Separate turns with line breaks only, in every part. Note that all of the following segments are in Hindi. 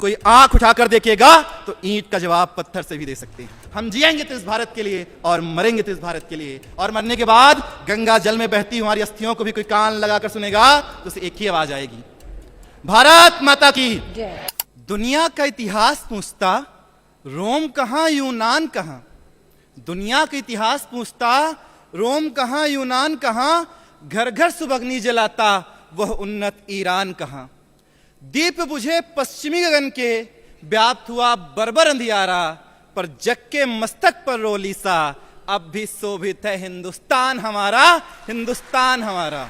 कोई आंख उठाकर देखेगा तो ईंट का जवाब पत्थर से भी दे सकते हैं। हम जिएंगे तो इस भारत के लिए और मरेंगे तो इस भारत के लिए, और मरने के बाद गंगा जल में बहती हमारी अस्थियों को भी कोई कान लगाकर सुनेगा तो उसे एक ही आवाज आएगी, भारत माता की। दुनिया का इतिहास पूछता रोम कहां यूनान कहां, दुनिया का इतिहास पूछता रोम कहां यूनान कहां, घर घर सुबगनी जलाता वह उन्नत ईरान कहां। दीप बुझे पश्चिमी गगन के व्याप्त हुआ बर्बर अंधियारा, पर जग के मस्तक पर रोली सा अब भी शोभित है हिंदुस्तान हमारा, हिंदुस्तान हमारा।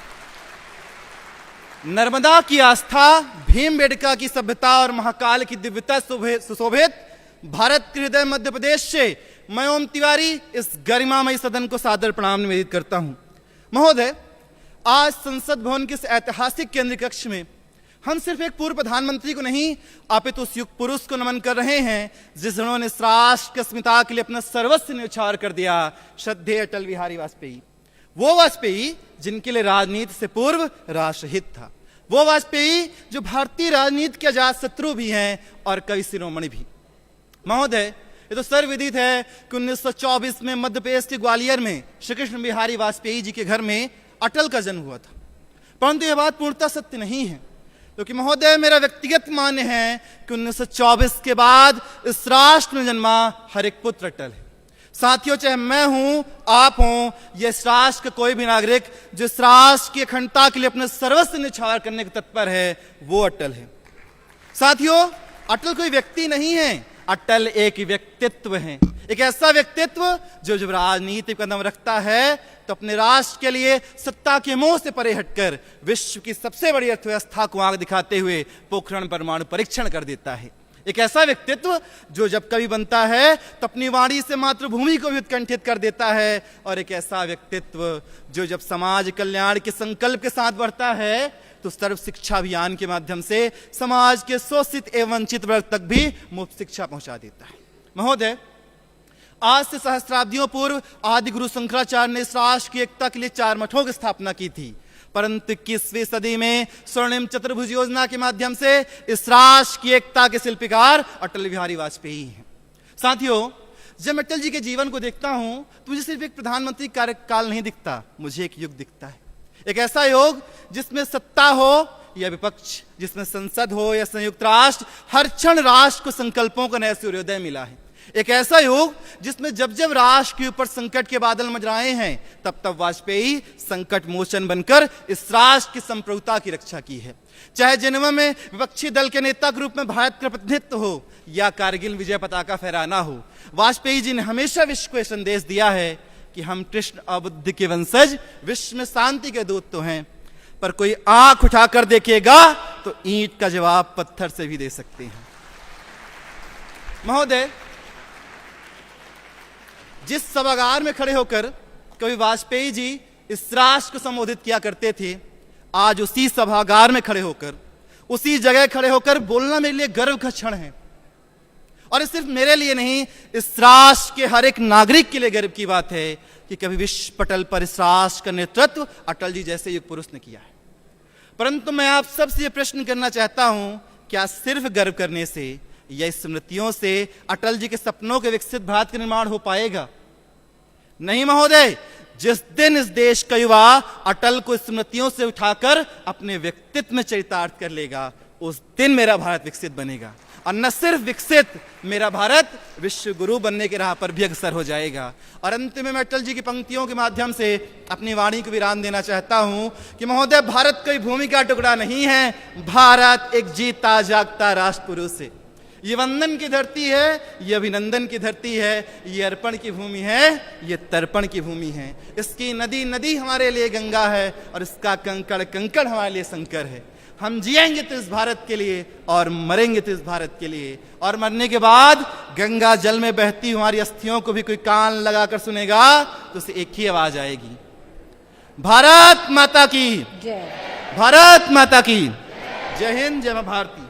नर्मदा की आस्था, भीमबेटका की सभ्यता और महाकाल की दिव्यता सुशोभित भारत के हृदय मध्य प्रदेश से मैं ओम तिवारी इस गरिमामयी सदन को सादर प्रणाम निवेदित करता हूं। महोदय, आज संसद भवन के इस ऐतिहासिक केंद्रीय कक्ष में हम सिर्फ एक पूर्व प्रधानमंत्री को नहीं अपितु उस युग पुरुष को नमन कर रहे हैं जिन्होंने इस राष्ट्र की अस्मिता के लिए अपना सर्वस्व न्यौछावर कर दिया, श्रद्धेय अटल बिहारी वाजपेयी। वो वाजपेयी जिनके लिए राजनीति से पूर्व राष्ट्रहित था, वो वाजपेयी जो भारतीय राजनीति के अजात शत्रु भी हैं और कवि शिरोमणि भी। महोदय, ये तो सर्वविदित है कि 1924 में मध्य प्रदेश के ग्वालियर में श्री कृष्ण बिहारी वाजपेयी जी के घर में अटल का जन्म हुआ था, परंतु यह बात पूर्णतः सत्य नहीं है, क्योंकि महोदय मेरा व्यक्तिगत मान्य है कि 1924 के बाद इस राष्ट्र में जन्मा हर एक पुत्र अटल है। साथियों, चाहे मैं हूं, आप हों, या इस राष्ट्र का कोई भी नागरिक जो इस राष्ट्र की अखंडता के लिए अपने सर्वस्व न्यौछावर करने के तत्पर है, वो अटल है। साथियों, अटल कोई व्यक्ति नहीं है, अटल एक व्यक्तित्व है, एक ऐसा व्यक्तित्व जो जब राजनीति पर कदम रखता है तो अपने राष्ट्र के लिए सत्ता के मोह से परे हटकर विश्व की सबसे बड़ी अर्थव्यवस्था को आग दिखाते हुए पोखरण परमाणु परीक्षण कर देता है। एक ऐसा व्यक्तित्व जो जब कभी बनता है तो अपनी वाणी से मातृभूमि को भी उत्कंठित कर देता है, और एक ऐसा व्यक्तित्व जो जब समाज कल्याण के संकल्प के साथ बढ़ता है तो सर्व शिक्षा अभियान के माध्यम से समाज के शोषित एवं वंचित वर्ग तक भी मुफ्त शिक्षा पहुंचा देता है। महोदय, आज से सहस्राब्दियों पूर्व आदि गुरु शंकराचार्य ने इस राष्ट्र की एकता के लिए 4 मठों की स्थापना की थी, परंतु 21वीं सदी में स्वर्णिम चतुर्भुज योजना के माध्यम से इस राष्ट्र की एकता के शिल्पकार अटल बिहारी वाजपेयी हैं। साथियों, जब मैं अटल जी के जीवन को देखता हूं तो मुझे सिर्फ एक प्रधानमंत्री कार्यकाल नहीं दिखता, मुझे एक युग दिखता है, एक ऐसा योग जिसमें सत्ता हो या विपक्ष, जिसमें संसद हो या संयुक्त राष्ट्र, हर क्षण राष्ट्र को संकल्पों का नया सूर्योदय मिला है। एक ऐसा युग जिसमें जब जब राष्ट्र के ऊपर संकट के बादल मंडराए हैं तब तब वाजपेयी संकट मोचन बनकर इस राष्ट्र की संप्रभुता की रक्षा की है। चाहे जिनेवा में विपक्षी दल के नेता के रूप में भारत का प्रतिनिधित्व हो या कारगिल विजय पताका फहराना हो, वाजपेयी जी ने हमेशा विश्व को संदेश दिया है कि हम कृष्ण और बुद्ध के वंशज, विश्व में शांति के दूत तो हैं, पर कोई आंख उठाकर देखेगा तो ईंट का जवाब पत्थर से भी दे सकते हैं। महोदय, जिस सभागार में खड़े होकर कभी वाजपेयी जी इस राष्ट्र को संबोधित किया करते थे, आज उसी सभागार में खड़े होकर, उसी जगह खड़े होकर बोलना मेरे लिए गर्व का क्षण है, और ये सिर्फ मेरे लिए नहीं, इस राष्ट्र के हर एक नागरिक के लिए गर्व की बात है कि कभी विश्व पटल पर इस राष्ट्र का नेतृत्व अटल जी जैसे युग पुरुष ने किया है। परंतु मैं आप सबसे ये प्रश्न करना चाहता हूं, क्या सिर्फ गर्व करने से या स्मृतियों से अटल जी के सपनों के विकसित भारत का निर्माण हो पाएगा? नहीं महोदय, जिस दिन इस देश का युवा अटल को स्मृतियों से उठाकर अपने व्यक्तित्व में चरितार्थ कर लेगा, उस दिन मेरा भारत विकसित बनेगा, और न सिर्फ विकसित, मेरा भारत विश्व गुरु बनने की राह पर भी अग्रसर हो जाएगा। और अंत में मैं अटल जी की पंक्तियों के माध्यम से अपनी वाणी को विराम देना चाहता हूं कि महोदय, भारत कोई भूमि का टुकड़ा नहीं है, भारत एक जीता जागता राष्ट्र पुरुष है। ये वंदन की धरती है, ये अभिनंदन की धरती है, ये अर्पण की भूमि है, ये तर्पण की भूमि है। इसकी नदी नदी हमारे लिए गंगा है और इसका कंकड़ कंकड़ हमारे लिए शंकर है। हम जिएंगे तो इस भारत के लिए और मरेंगे तो इस भारत के लिए, और मरने के बाद गंगा जल में बहती हमारी अस्थियों को भी कोई कान लगाकर सुनेगा तो उसे एक ही आवाज आएगी, भारत माता की जय, भारत माता की जय हिंद, जय मां भारती।